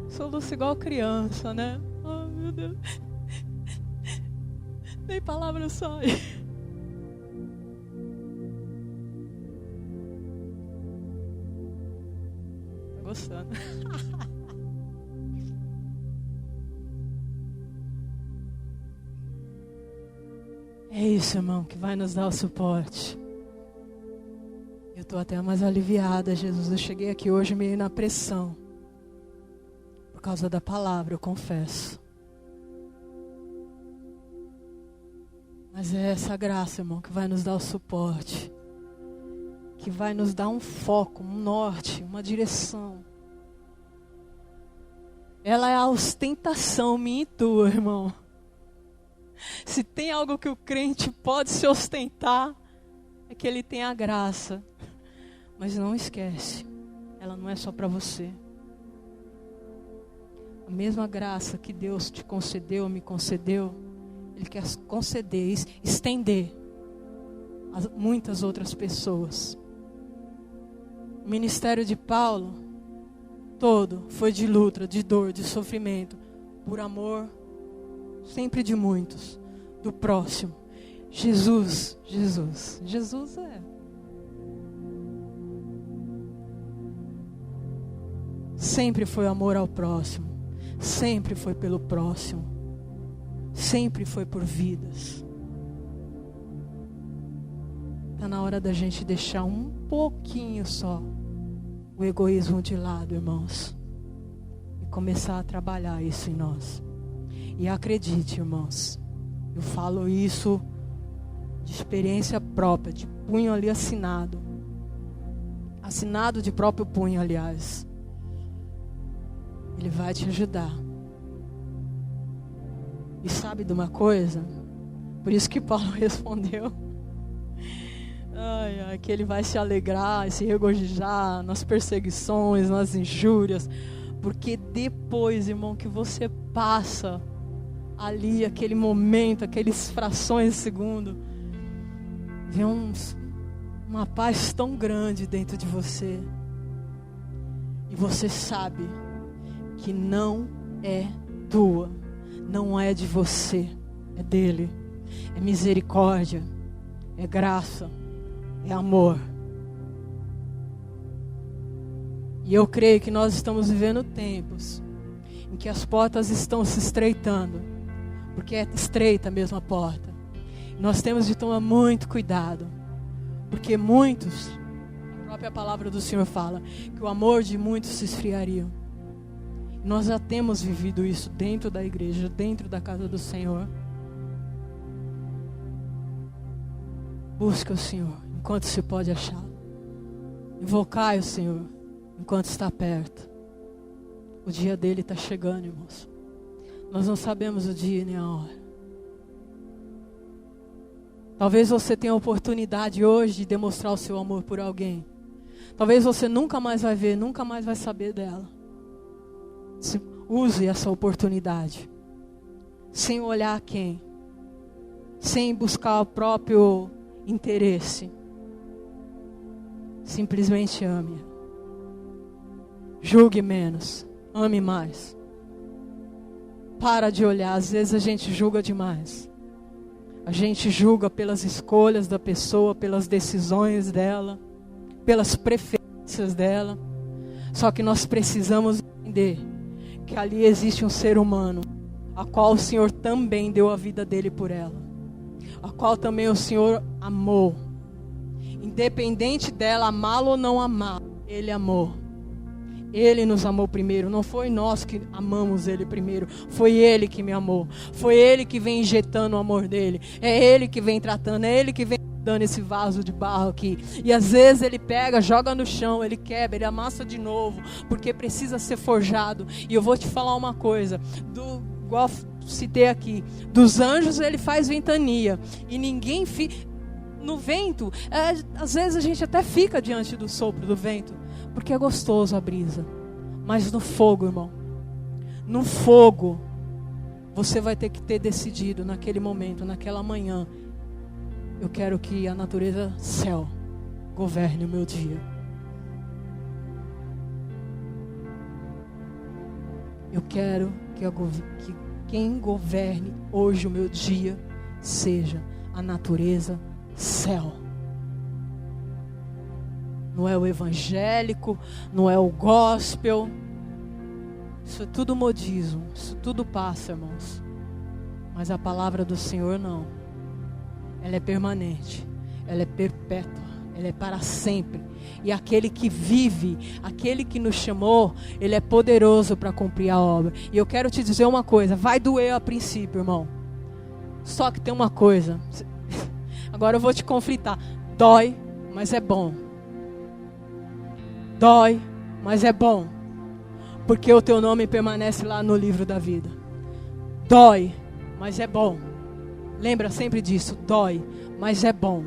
Soluça igual criança, né? Oh, meu Deus. Nem palavra sai. Tá gostando? É isso, irmão, que vai nos dar o suporte. Eu estou até mais aliviada, Jesus. Eu cheguei aqui hoje meio na pressão. Por causa da palavra, eu confesso. Mas é essa graça, irmão, que vai nos dar o suporte. Que vai nos dar um foco, um norte, uma direção. Ela é a ostentação minha e tua, irmão. Se tem algo que o crente pode se ostentar, é que ele tem a graça. Mas não esquece, ela não é só para você. A mesma graça que Deus te concedeu, me concedeu, Ele quer conceder, estender a muitas outras pessoas. O ministério de Paulo, todo foi de luta, de dor, de sofrimento, por amor, sempre de muitos, do próximo. Jesus é. Sempre foi amor ao próximo, sempre foi pelo próximo, sempre foi por vidas. Está na hora da gente deixar um pouquinho só o egoísmo de lado, irmãos, e começar a trabalhar isso em nós. E acredite, irmãos, eu falo isso de experiência própria, de punho ali assinado de próprio punho, aliás. Ele vai te ajudar. E sabe de uma coisa? Por isso que Paulo respondeu. Que ele vai se alegrar, se regozijar nas perseguições, nas injúrias. Porque depois, irmão, que você passa ali, aquele momento, aqueles frações de segundo, vem uma paz tão grande dentro de você. E você sabe que não é tua, não é de você, é dele. É misericórdia, é graça, é amor. E eu creio que nós estamos vivendo tempos em que as portas estão se estreitando, porque é estreita mesmo a porta. Nós temos de tomar muito cuidado, porque muitos, a própria palavra do Senhor fala, que o amor de muitos se esfriaria. Nós já temos vivido isso dentro da igreja, dentro da casa do Senhor. Busca o Senhor enquanto se pode achar. Invocai o Senhor enquanto está perto. O dia dele está chegando, irmãos. Nós não sabemos o dia nem a hora. Talvez você tenha a oportunidade hoje de demonstrar o seu amor por alguém. Talvez você nunca mais vai ver, nunca mais vai saber dela. Use essa oportunidade. Sem olhar a quem. Sem buscar o próprio interesse. Simplesmente ame. Julgue menos. Ame mais. Para de olhar. Às vezes a gente julga demais. A gente julga pelas escolhas da pessoa, pelas decisões dela, pelas preferências dela. Só que nós precisamos entender que ali existe um ser humano, a qual o Senhor também deu a vida dele por ela, a qual também o Senhor amou. Independente dela amá-lo ou não amá-lo, Ele amou. Ele nos amou primeiro. Não foi nós que amamos Ele primeiro. Foi Ele que me amou. Foi Ele que vem injetando o amor dele. É Ele que vem tratando. É Ele que vem dando esse vaso de barro aqui. E às vezes Ele pega, joga no chão, Ele quebra, Ele amassa de novo, porque precisa ser forjado. E eu vou te falar uma coisa. Igual citei aqui. Dos anjos Ele faz ventania. E ninguém no vento, às vezes a gente até fica diante do sopro do vento, porque é gostoso a brisa. Mas no fogo, irmão, no fogo, você vai ter que ter decidido naquele momento, naquela manhã: eu quero que a natureza céu governe o meu dia. Eu quero que quem governe hoje o meu dia seja a natureza céu. Não é o evangélico, não é o gospel. Isso é tudo modismo, isso tudo passa, irmãos. Mas a palavra do Senhor não. Ela é permanente, ela é perpétua, ela é para sempre. E aquele que vive, aquele que nos chamou, Ele é poderoso para cumprir a obra. E eu quero te dizer uma coisa, vai doer a princípio, irmão. Só que tem uma coisa, agora eu vou te conflitar. Dói, mas é bom. Dói, mas é bom. Porque o teu nome permanece lá no livro da vida. Dói, mas é bom. Lembra sempre disso. Dói, mas é bom.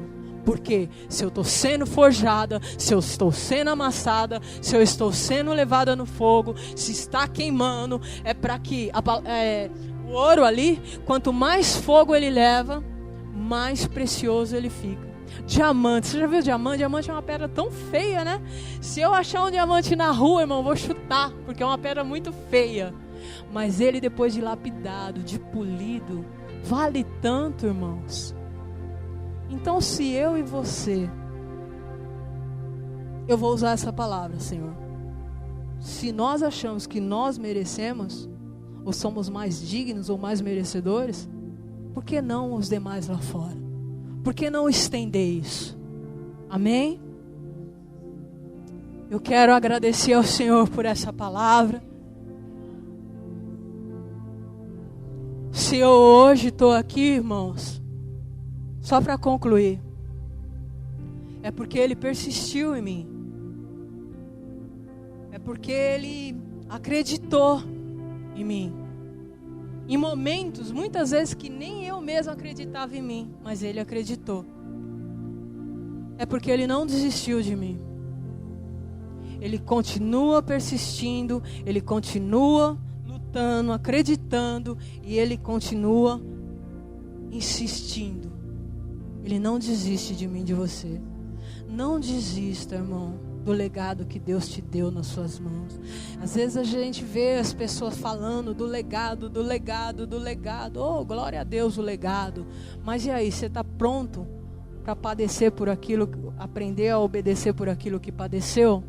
Porque se eu estou sendo forjada, se eu estou sendo amassada, se eu estou sendo levada no fogo, se está queimando, é para que o ouro ali, quanto mais fogo ele leva, mais precioso ele fica. Diamante, você já viu diamante? Diamante é uma pedra tão feia, né? Se eu achar um diamante na rua, irmão, eu vou chutar, porque é uma pedra muito feia. Mas ele, depois de lapidado, de polido, vale tanto, irmãos. Então, se eu e você, eu vou usar essa palavra, Senhor, se nós achamos que nós merecemos, ou somos mais dignos ou mais merecedores, por que não os demais lá fora? Por que não estender isso? Amém? Eu quero agradecer ao Senhor por essa palavra. Se eu hoje estou aqui, irmãos, só para concluir, é porque Ele persistiu em mim. É porque Ele acreditou em mim. Em momentos, muitas vezes, que nem eu mesmo acreditava em mim, mas Ele acreditou. É porque Ele não desistiu de mim. Ele continua persistindo, Ele continua lutando, acreditando, e Ele continua insistindo. Ele não desiste de mim, de você. Não desista, irmão, do legado que Deus te deu nas suas mãos. Às vezes a gente vê as pessoas falando do legado, do legado, do legado. Oh, glória a Deus, o legado. Mas e aí, você está pronto para padecer por aquilo, aprender a obedecer por aquilo que padeceu?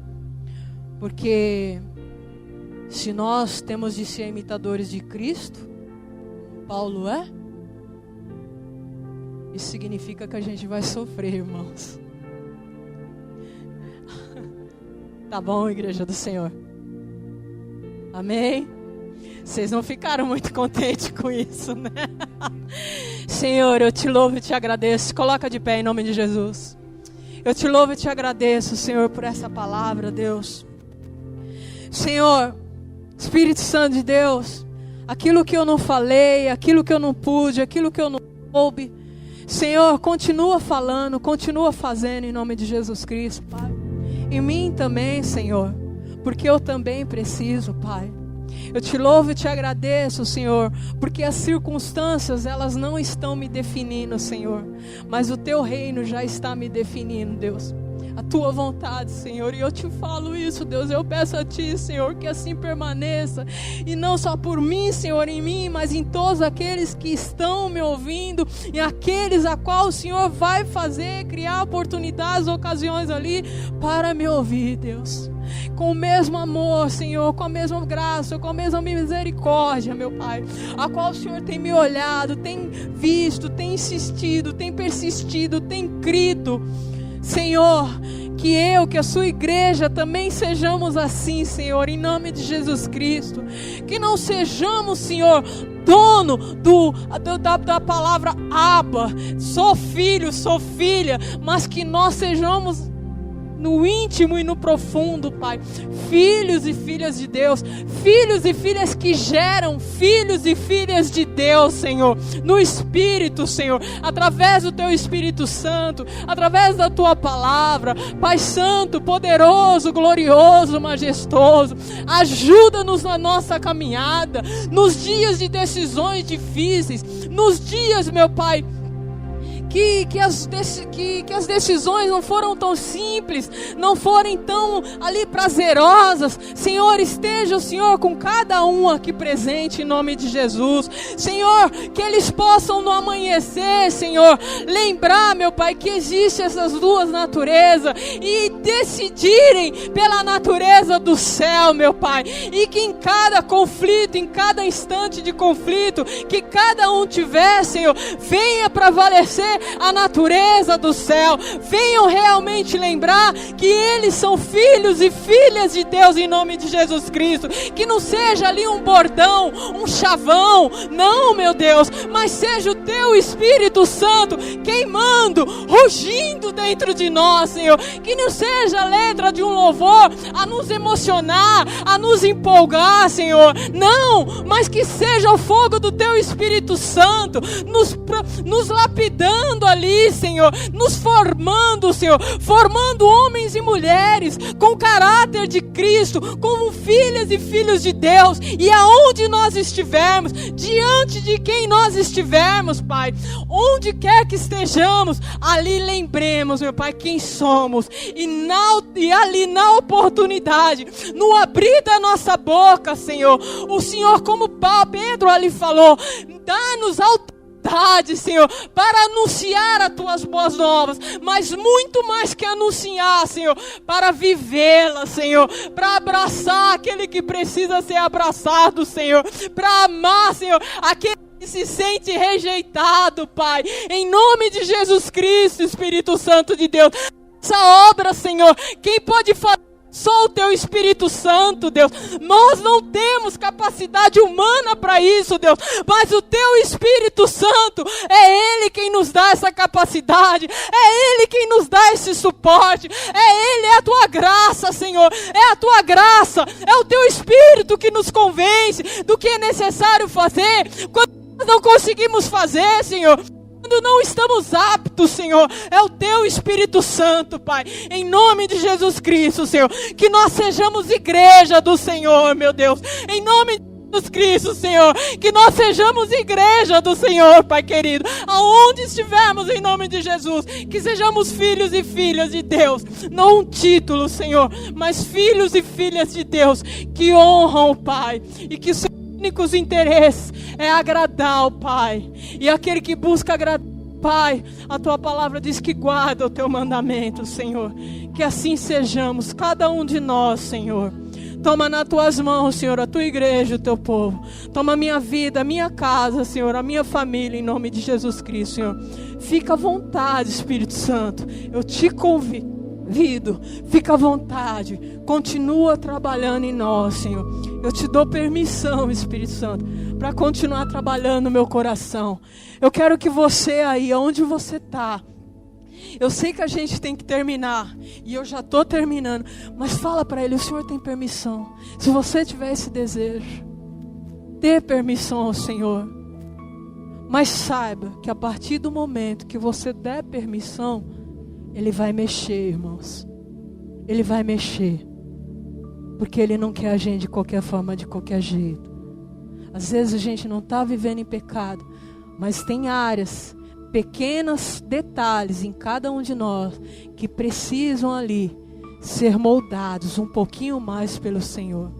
Porque se nós temos de ser imitadores de Cristo, Paulo é, isso significa que a gente vai sofrer, irmãos. Tá bom, igreja do Senhor? Amém? Vocês não ficaram muito contentes com isso, né? Senhor, eu te louvo e te agradeço. Coloca de pé em nome de Jesus. Eu te louvo e te agradeço, Senhor, por essa palavra, Deus. Senhor, Espírito Santo de Deus, aquilo que eu não falei, aquilo que eu não pude, aquilo que eu não soube, Senhor, continua falando, continua fazendo em nome de Jesus Cristo, Pai. Em mim também, Senhor, porque eu também preciso, Pai. Eu te louvo e te agradeço, Senhor, porque as circunstâncias, elas não estão me definindo, Senhor, mas o teu reino já está me definindo, Deus. a tua vontade, Senhor. E eu te falo isso, Deus, eu peço a ti, Senhor, que assim permaneça, e não só por mim, Senhor, em mim, mas em todos aqueles que estão me ouvindo, e aqueles a qual o Senhor vai fazer, criar oportunidades, ocasiões ali, para me ouvir, Deus. Com o mesmo amor, Senhor, com a mesma graça, com a mesma misericórdia, meu Pai, a qual o Senhor tem me olhado, tem visto, tem insistido, tem persistido, tem crido, Senhor, que a sua igreja também sejamos assim, Senhor, em nome de Jesus Cristo. Que não sejamos, Senhor, dono da palavra Abba, sou filho, sou filha, mas que nós sejamos no íntimo e no profundo, Pai, filhos e filhas de Deus, filhos e filhas que geram filhos e filhas de Deus, Senhor, no Espírito, Senhor, através do Teu Espírito Santo, através da Tua palavra. Pai Santo, poderoso, glorioso, majestoso, ajuda-nos na nossa caminhada, nos dias de decisões difíceis, nos dias, meu Pai, que as decisões não foram tão simples, não forem tão ali prazerosas. Senhor, esteja o Senhor com cada um aqui presente, em nome de Jesus. Senhor, que eles possam no amanhecer, Senhor, lembrar, meu Pai, que existem essas duas naturezas e decidirem pela natureza do céu, meu Pai, e que em cada conflito, em cada instante de conflito que cada um tiver, Senhor, venha prevalecer a natureza do céu. Venham realmente lembrar que eles são filhos e filhas de Deus, em nome de Jesus Cristo. Que não seja ali um bordão, um chavão, não, meu Deus, mas seja o Teu Espírito Santo queimando, rugindo dentro de nós, Senhor. Que não seja a letra de um louvor a nos emocionar, a nos empolgar, Senhor, não, mas que seja o fogo do Teu Espírito Santo nos lapidando ali, Senhor, nos formando, Senhor, formando homens e mulheres com o caráter de Cristo, como filhas e filhos de Deus. E aonde nós estivermos, diante de quem nós estivermos, Pai, onde quer que estejamos, ali lembremos, meu Pai, quem somos, e ali na oportunidade, no abrir da nossa boca, Senhor, o Senhor, como Pedro ali falou, dá-nos autoridade, Senhor, para anunciar as Tuas boas novas, mas muito mais que anunciar, Senhor, para vivê-las, Senhor, para abraçar aquele que precisa ser abraçado, Senhor, para amar, Senhor, aquele que se sente rejeitado, Pai, em nome de Jesus Cristo, Espírito Santo de Deus. Essa obra, Senhor, quem pode fazer? Só o Teu Espírito Santo, Deus. Nós não temos capacidade humana para isso, Deus, mas o Teu Espírito Santo, é Ele quem nos dá essa capacidade, é Ele quem nos dá esse suporte, é Ele, é a Tua graça, Senhor, é a Tua graça, é o Teu Espírito que nos convence do que é necessário fazer, quando nós não conseguimos fazer, Senhor, quando não estamos aptos, Senhor, é o Teu Espírito Santo, Pai, em nome de Jesus Cristo, Senhor, que nós sejamos igreja do Senhor, meu Deus, em nome de Jesus Cristo, Senhor, que nós sejamos igreja do Senhor, Pai querido, aonde estivermos, em nome de Jesus, que sejamos filhos e filhas de Deus, não um título, Senhor, mas filhos e filhas de Deus, que honram o Pai, e que seus únicos interesses é agradar o Pai, e aquele que busca agradar o Pai, a Tua palavra diz que guarda o Teu mandamento, Senhor, que assim sejamos, cada um de nós, Senhor. Toma nas Tuas mãos, Senhor, a Tua igreja, o Teu povo. Toma a minha vida, a minha casa, Senhor, a minha família, em nome de Jesus Cristo, Senhor. Fica à vontade, Espírito Santo, eu te convido. Fica à vontade, continua trabalhando em nós, Senhor. Eu te dou permissão, Espírito Santo, para continuar trabalhando no meu coração. Eu quero que você aí, onde você está, eu sei que a gente tem que terminar, e eu já estou terminando, mas fala para Ele, o Senhor tem permissão. Se você tiver esse desejo, dê permissão ao Senhor. Mas saiba que a partir do momento que você der permissão, Ele vai mexer, irmãos. Ele vai mexer. Porque Ele não quer a gente de qualquer forma, de qualquer jeito. Às vezes a gente não está vivendo em pecado, mas tem áreas pequenos detalhes em cada um de nós que precisam ali ser moldados um pouquinho mais pelo Senhor.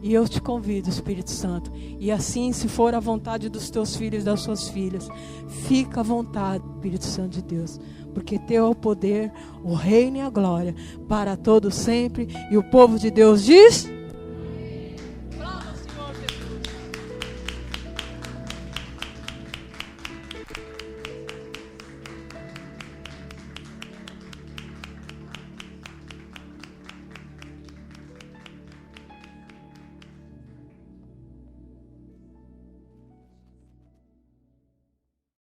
E eu te convido, Espírito Santo, e assim, se for a vontade dos teus filhos e das suas filhas, fica à vontade, Espírito Santo de Deus, porque teu é o poder, o reino e a glória para todo sempre. E o povo de Deus diz...